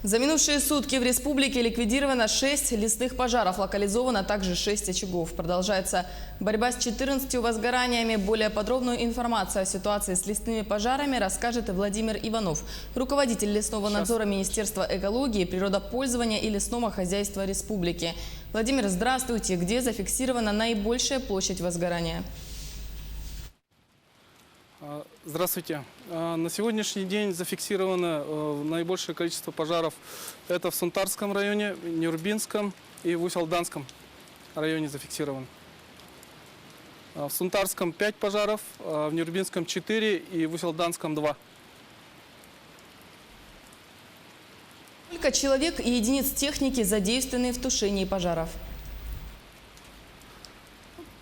За минувшие сутки в республике ликвидировано 6 лесных пожаров, локализовано также 6 очагов. Продолжается борьба с 14 возгораниями. Более подробную информацию о ситуации с лесными пожарами расскажет Владимир Иванов, руководитель лесного надзора Министерства экологии, природопользования и лесного хозяйства республики. Владимир, здравствуйте. Где зафиксирована наибольшая площадь возгорания? Здравствуйте. На сегодняшний день зафиксировано наибольшее количество пожаров. Это в Сунтарском районе, Нюрбинском и в Усть-Алданском районе зафиксировано. В Сунтарском 5 пожаров, в Нюрбинском 4 и в Усть-Алданском 2. Сколько человек и единиц техники задействованы в тушении пожаров?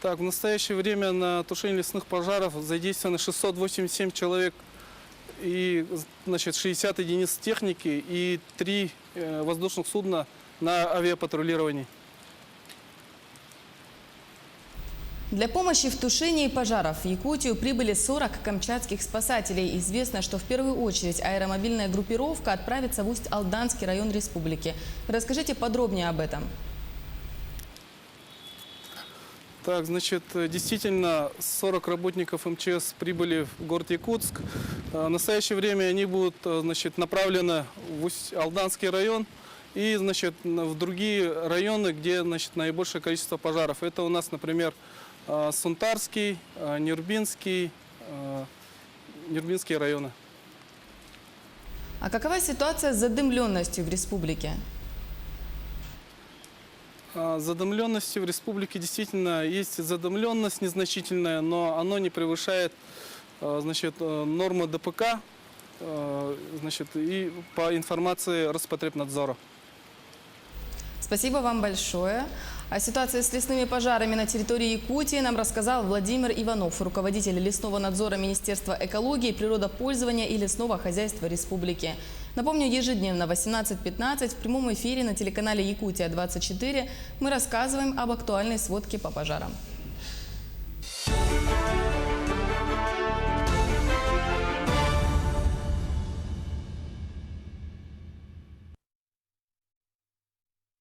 Так, в настоящее время на тушение лесных пожаров задействовано 687 человек и 60 единиц техники и 3 воздушных судна на авиапатрулировании. Для помощи в тушении пожаров в Якутию прибыли 40 камчатских спасателей. Известно, что в первую очередь аэромобильная группировка отправится в Усть-Алданский район республики. Расскажите подробнее об этом. Так, действительно, 40 работников МЧС прибыли в город Якутск. В настоящее время они будут, направлены в Усть-Алданский район и, в другие районы, где, наибольшее количество пожаров. Это у нас, например, Сунтарский, Нюрбинский районы. А какова ситуация с задымленностью в республике? Задымленностью в республике действительно есть задымленность незначительная, но оно не превышает нормы ДПК и по информации Роспотребнадзора. Спасибо вам большое. О ситуации с лесными пожарами на территории Якутии нам рассказал Владимир Иванов, руководитель лесного надзора Министерства экологии, природопользования и лесного хозяйства республики. Напомню, ежедневно в 18:15 в прямом эфире на телеканале Якутия-24 мы рассказываем об актуальной сводке по пожарам.